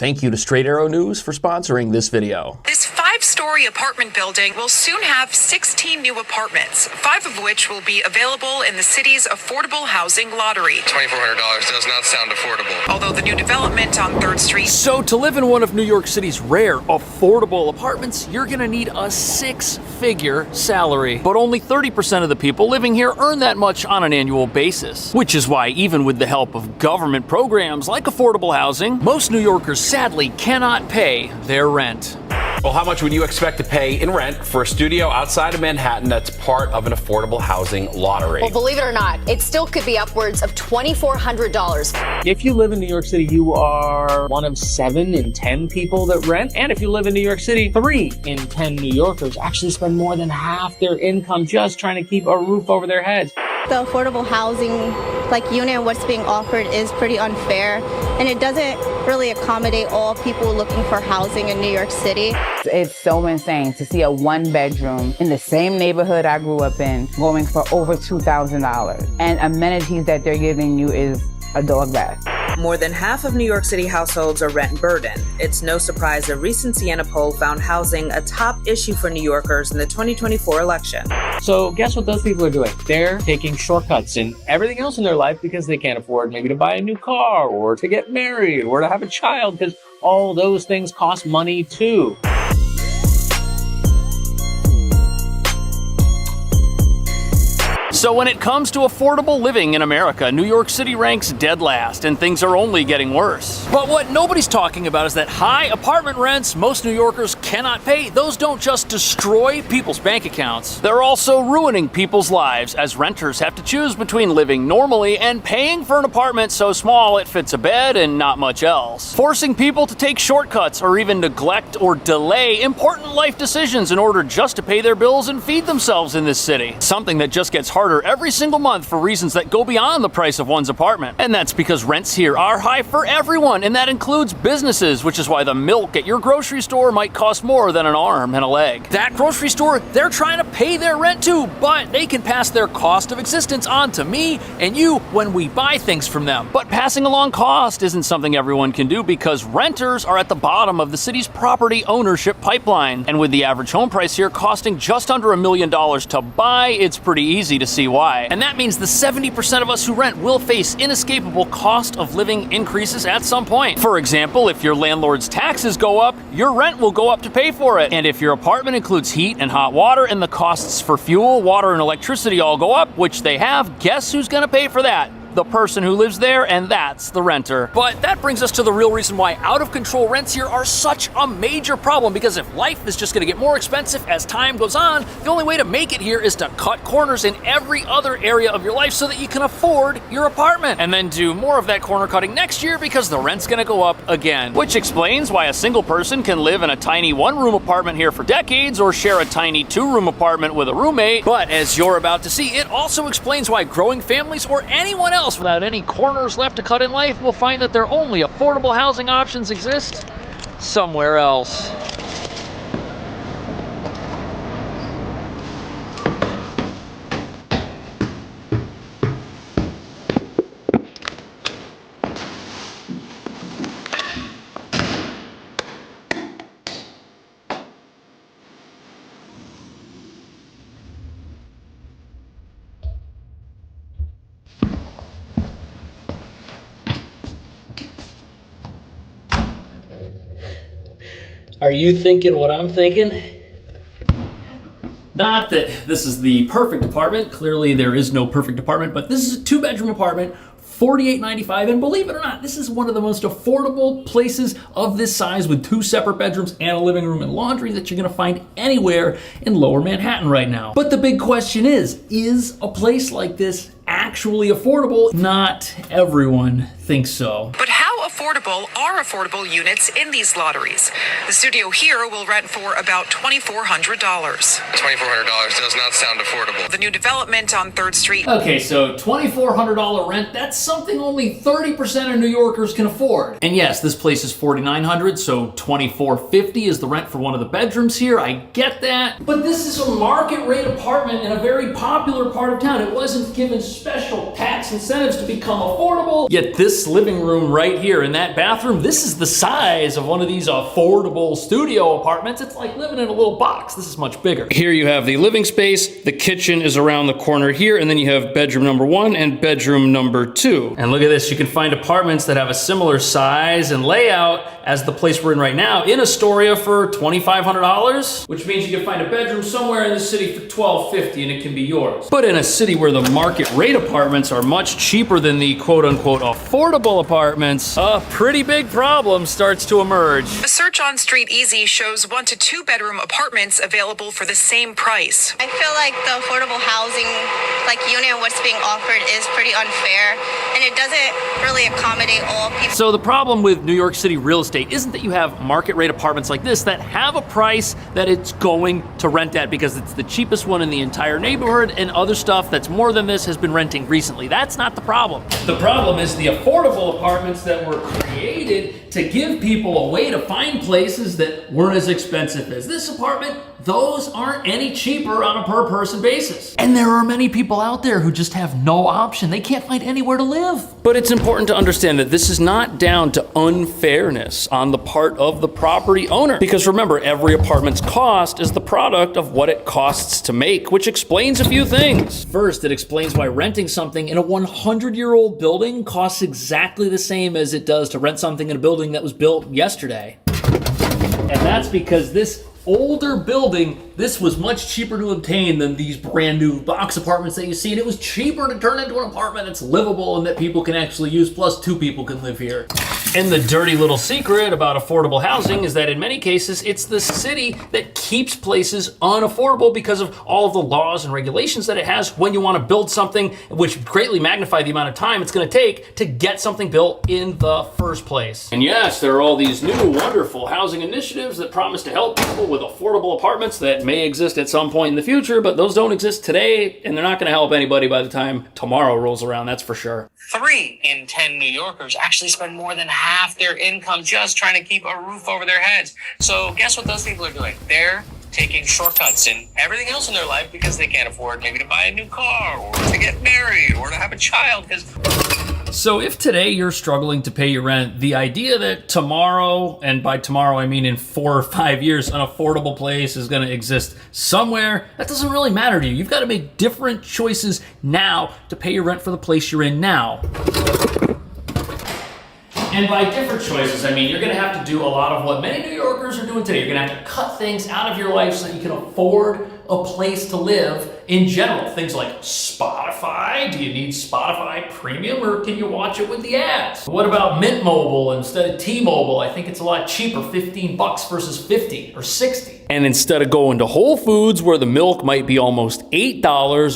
Thank you to Straight Arrow News for sponsoring this video. This 5-story apartment building will soon have 16 new apartments, 5 of which will be available in the city's affordable housing lottery. $2,400 does not sound affordable. Although the new development on 3rd Street. So to live in one of New York City's rare affordable apartments, you're gonna need a 6-figure salary. But only 30% of the people living here earn that much on an annual basis. Which is why even with the help of government programs like affordable housing, most New Yorkers sadly cannot pay their rent. Well, how much would you expect to pay in rent for a studio outside of Manhattan that's part of an affordable housing lottery? Well, believe it or not, it still could be upwards of $2,400. If you live in New York City, you are one of 7 in 10 people that rent. And if you live in New York City, 3 in 10 New Yorkers actually spend more than half their income just trying to keep a roof over their heads. The affordable housing unit, what's being offered is pretty unfair, and it doesn't really accommodate all people looking for housing in New York City. It's so insane to see a 1-bedroom in the same neighborhood I grew up in going for over $2,000. And amenities that they're giving you is a dog bath. More than half of New York City households are rent burdened. It's no surprise a recent Siena poll found housing a top issue for New Yorkers in the 2024 election. So guess what those people are doing? They're taking shortcuts in everything else in their life because they can't afford maybe to buy a new car or to get married or to have a child, because all those things cost money too. So when it comes to affordable living in America, New York City ranks dead last, and things are only getting worse. But what nobody's talking about is that high apartment rents most New Yorkers cannot pay. Those don't just destroy people's bank accounts, they're also ruining people's lives, as renters have to choose between living normally and paying for an apartment so small it fits a bed and not much else, forcing people to take shortcuts or even neglect or delay important life decisions in order just to pay their bills and feed themselves in this city. Something that just gets harder every single month for reasons that go beyond the price of one's apartment. And that's because rents here are high for everyone, and that includes businesses, which is why the milk at your grocery store might cost more than an arm and a leg. That grocery store, they're trying to pay their rent too, but they can pass their cost of existence on to me and you when we buy things from them. But passing along cost isn't something everyone can do, because renters are at the bottom of the city's property ownership pipeline. And with the average home price here costing just under $1 million to buy, it's pretty easy to see why. And that means the 70% of us who rent will face inescapable cost of living increases at some point. For example, if your landlord's taxes go up, your rent will go up to pay for it. And if your apartment includes heat and hot water and the costs for fuel, water, and electricity all go up, which they have, guess who's gonna pay for that? The person who lives there, and that's the renter. But that brings us to the real reason why out-of-control rents here are such a major problem, because if life is just gonna get more expensive as time goes on, the only way to make it here is to cut corners in every other area of your life so that you can afford your apartment, and then do more of that corner cutting next year because the rent's gonna go up again. Which explains why a single person can live in a tiny 1-room apartment here for decades or share a tiny 2-room apartment with a roommate. But as you're about to see, it also explains why growing families or anyone else without any corners left to cut in life will find that their only affordable housing options exist somewhere else. Are you thinking what I'm thinking? Not that this is the perfect apartment. Clearly there is no perfect apartment, but this is a 2-bedroom apartment, $48.95, and believe it or not, this is one of the most affordable places of this size with 2 separate bedrooms and a living room and laundry that you're gonna find anywhere in Lower Manhattan right now. But the big question is a place like this actually affordable? Not everyone thinks so. But how affordable are affordable units in these lotteries? The studio here will rent for about $2,400. $2,400 does not sound affordable. The new development on 3rd Street. Okay, so $2,400 rent, that's something only 30% of New Yorkers can afford. And yes, this place is $4,900, so $2,450 is the rent for one of the bedrooms here. I get that. But this is a market rate apartment in a very popular part of town. It wasn't given special tax incentives to become affordable. Yet this living room right here here in that bathroom, this is the size of one of these affordable studio apartments. It's like living in a little box. This is much bigger. Here you have the living space, the kitchen is around the corner here, and then you have bedroom number 1 and bedroom number 2. And look at this, you can find apartments that have a similar size and layout as the place we're in right now in Astoria for $2,500, which means you can find a bedroom somewhere in the city for $1,250 and it can be yours. But in a city where the market rate apartments are much cheaper than the quote unquote affordable apartments, a pretty big problem starts to emerge. A search on Street Easy shows 1 to 2 bedroom apartments available for the same price. I feel like the affordable housing unit, what's being offered is pretty unfair, and it doesn't really accommodate all people. So the problem with New York City real estate isn't that you have market rate apartments like this that have a price that it's going to rent at because it's the cheapest one in the entire neighborhood, and other stuff that's more than this has been renting recently. That's not the problem. The problem is the affordable apartments that were created to give people a way to find places that weren't as expensive as this apartment. Those aren't any cheaper on a per person basis. And there are many people out there who just have no option. They can't find anywhere to live. But it's important to understand that this is not down to unfairness on the part of the property owner. Because remember, every apartment's cost is the product of what it costs to make, which explains a few things. First, it explains why renting something in a 100-year-old building costs exactly the same as it does to rent something in a building that was built yesterday. And that's because this older building, this was much cheaper to obtain than these brand new box apartments that you see, and it was cheaper to turn into an apartment that's livable and that people can actually use, plus 2 people can live here. And the dirty little secret about affordable housing is that in many cases, it's the city that keeps places unaffordable because of all of the laws and regulations that it has when you want to build something, which greatly magnify the amount of time it's going to take to get something built in the first place. And yes, there are all these new wonderful housing initiatives that promise to help people with affordable apartments that may exist at some point in the future, but those don't exist today, and they're not going to help anybody by the time tomorrow rolls around, that's for sure. 3 in 10 New Yorkers actually spend more than half their income just trying to keep a roof over their heads. So guess what those people are doing? They're taking shortcuts in everything else in their life because they can't afford maybe to buy a new car or to get married or to have a child. So if today you're struggling to pay your rent, the idea that tomorrow, and by tomorrow I mean in 4 or 5 years, an affordable place is going to exist somewhere, that doesn't really matter to you. You've got to make different choices now to pay your rent for the place you're in now. And by different choices, I mean you're going to have to do a lot of what many New Yorkers are doing today. You're going to have to cut things out of your life so that you can afford a place to live in general. Things like Spotify. Do you need Spotify Premium, or can you watch it with the ads? What about Mint Mobile instead of T-Mobile? I think it's a lot cheaper, $15 versus $50 or $60. And instead of going to Whole Foods where the milk might be almost $8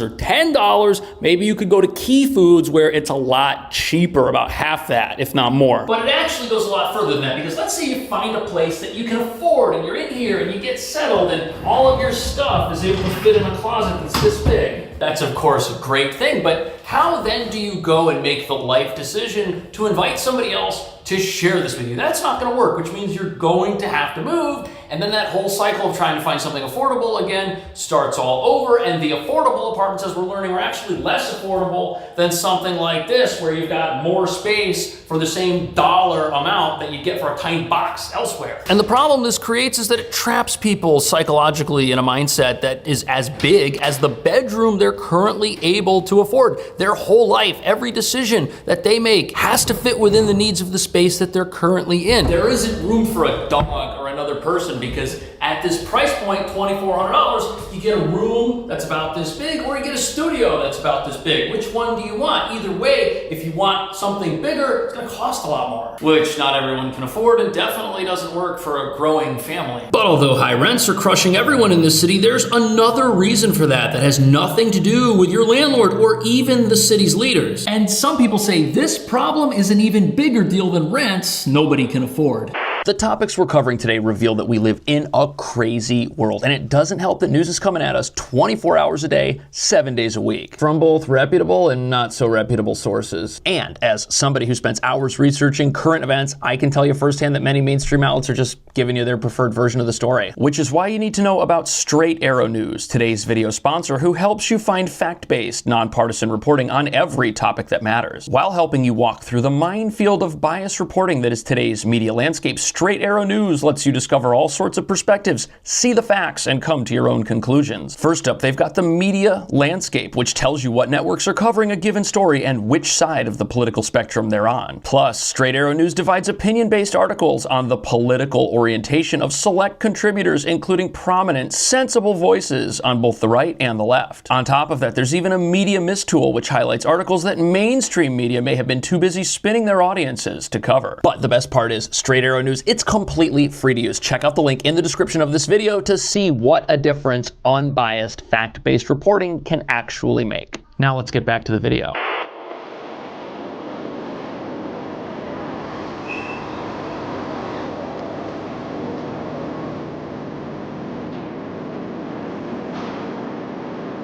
or $10, maybe you could go to Key Foods where it's a lot cheaper, about half that, if not more. But it actually goes a lot further than that, because let's say you find a place that you can afford and you're in here and you get settled and all of your stuff is able to fit in a closet that's this big. That's of course a great thing, but how then do you go and make the life decision to invite somebody else to share this with you? That's not going to work, which means you're going to have to move, and then that whole cycle of trying to find something affordable again starts all over, and the affordable apartments, as we're learning, are actually less affordable than something like this, where you've got more space for the same dollar amount that you get for a tiny box elsewhere. And the problem this creates is that it traps people psychologically in a mindset that is as big as the bedroom they're currently able to afford. Their whole life, every decision that they make has to fit within the needs of the space that they're currently in. There isn't room for a dog or another person, because at this price point, $2,400, you get a room that's about this big, or you get a studio that's about this big. Which one do you want? Either way, if you want something bigger, it's gonna cost a lot more, which not everyone can afford and definitely doesn't work for a growing family. But although high rents are crushing everyone in this city, there's another reason for that that has nothing to do with your landlord or even the city's leaders. And some people say this problem is an even bigger deal than rents nobody can afford. The topics we're covering today reveal that we live in a crazy world, and it doesn't help that news is coming at us 24 hours a day, 7 days a week, from both reputable and not so reputable sources. And as somebody who spends hours researching current events, I can tell you firsthand that many mainstream outlets are just giving you their preferred version of the story, which is why you need to know about Straight Arrow News, today's video sponsor, who helps you find fact-based, nonpartisan reporting on every topic that matters, while helping you walk through the minefield of bias reporting that is today's media landscape. Straight Arrow News lets you discover all sorts of perspectives, see the facts, and come to your own conclusions. First up, they've got the media landscape, which tells you what networks are covering a given story and which side of the political spectrum they're on. Plus, Straight Arrow News divides opinion-based articles on the political orientation of select contributors, including prominent, sensible voices on both the right and the left. On top of that, there's even a media mist tool, which highlights articles that mainstream media may have been too busy spinning their audiences to cover. But the best part is, Straight Arrow News, it's completely free to use. Check out the link in the description of this video to see what a difference unbiased, fact-based reporting can actually make. Now let's get back to the video.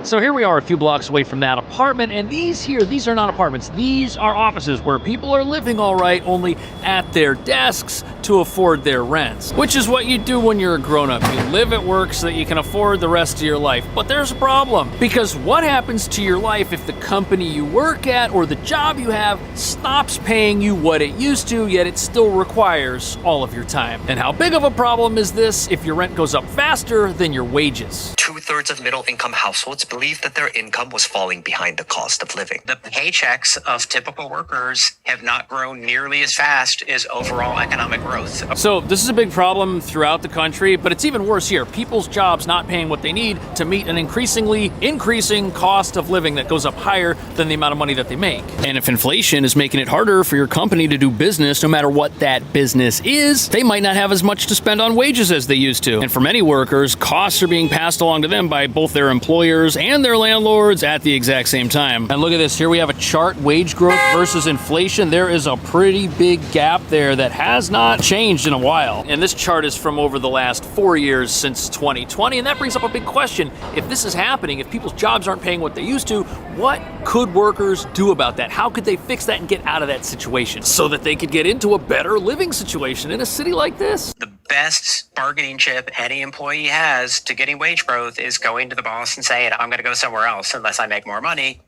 So here we are a few blocks away from that apartment, and these are not apartments. These are offices where people are living all right, only at their desks to afford their rents, which is what you do when you're a grown-up. You live at work so that you can afford the rest of your life. But there's a problem, because what happens to your life if the company you work at or the job you have stops paying you what it used to, yet it still requires all of your time? And how big of a problem is this if your rent goes up faster than your wages? 2/3 of middle-income households believe that their income was falling behind the cost of living. The paychecks of typical workers have not grown nearly as fast as overall economic growth. So this is a big problem throughout the country, but it's even worse here. People's jobs not paying what they need to meet an increasing cost of living that goes up higher than the amount of money that they make. And if inflation is making it harder for your company to do business, no matter what that business is, they might not have as much to spend on wages as they used to. And for many workers, costs are being passed along to them by both their employers and their landlords at the exact same time. And look at this. Here we have a chart, wage growth versus inflation. There is a pretty big gap there that has not changed in a while. And this chart is from over the last 4 years since 2020. And that brings up a big question. If this is happening, if people's jobs aren't paying what they used to, what could workers do about that? How could they fix that and get out of that situation so that they could get into a better living situation in a city like this? The best bargaining chip any employee has to getting wage growth is going to the boss and saying, I'm going to go somewhere else unless I make more money.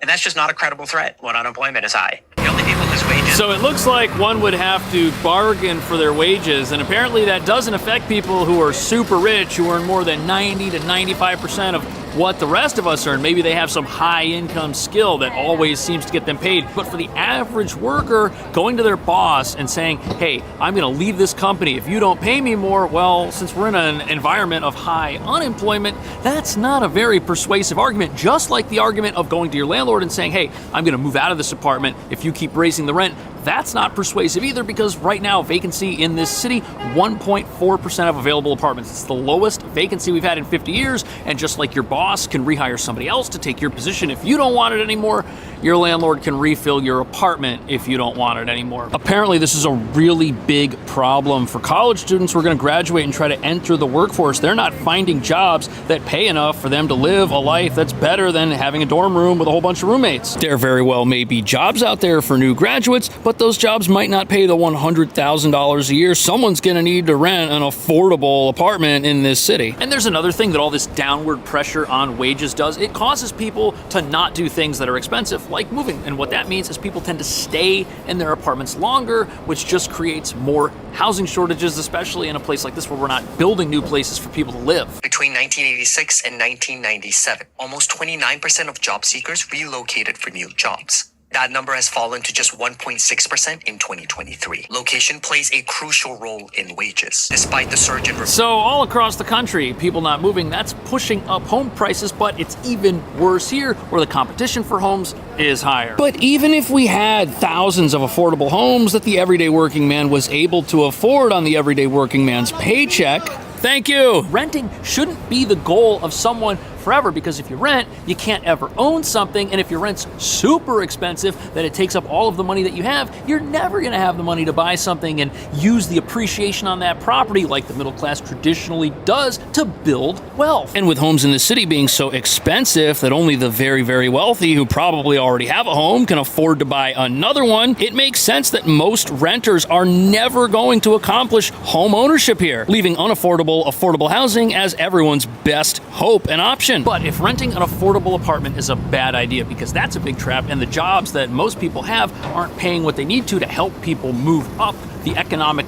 And that's just not a credible threat when unemployment is high. The only people whose wages... So it looks like one would have to bargain for their wages, and apparently that doesn't affect people who are super rich, who earn more than 90 to 95% of what the rest of us earn. Maybe they have some high income skill that always seems to get them paid. But for the average worker, going to their boss and saying, hey, I'm going to leave this company if you don't pay me more, well, since we're in an environment of high unemployment, that's not a very persuasive argument. Just like the argument of going to your landlord and saying, hey, I'm going to move out of this apartment if you keep raising the rent. That's not persuasive either, because right now vacancy in this city, 1.4% of available apartments. It's the lowest vacancy we've had in 50 years. And just like your boss can rehire somebody else to take your position if you don't want it anymore, your landlord can refill your apartment if you don't want it anymore. Apparently, this is a really big problem for college students who are going to graduate and try to enter the workforce. They're not finding jobs that pay enough for them to live a life that's better than having a dorm room with a whole bunch of roommates. There very well may be jobs out there for new graduates, but those jobs might not pay the $100,000 a year someone's going to need to rent an affordable apartment in this city. And there's another thing that all this downward pressure on wages does. It causes people to not do things that are expensive, like moving. And what that means is people tend to stay in their apartments longer, which just creates more housing shortages, especially in a place like this where we're not building new places for people to live. Between 1986 and 1997, almost 29% of job seekers relocated for new jobs. That number has fallen to just 1.6% in 2023. Location plays a crucial role in wages, despite the surge in... So all across the country, people not moving, that's pushing up home prices, but it's even worse here, where the competition for homes is higher. But even if we had thousands of affordable homes that the everyday working man was able to afford on the everyday working man's paycheck, thank you, renting shouldn't be the goal of someone forever, because if you rent, you can't ever own something, and if your rent's super expensive, that it takes up all of the money that you have, you're never going to have the money to buy something and use the appreciation on that property like the middle class traditionally does to build wealth. And with homes in the city being so expensive that only the very, very wealthy who probably already have a home can afford to buy another one, it makes sense that most renters are never going to accomplish home ownership here, leaving affordable housing as everyone's best hope and option. But if renting an affordable apartment is a bad idea, because that's a big trap, and the jobs that most people have aren't paying what they need to help people move up the economic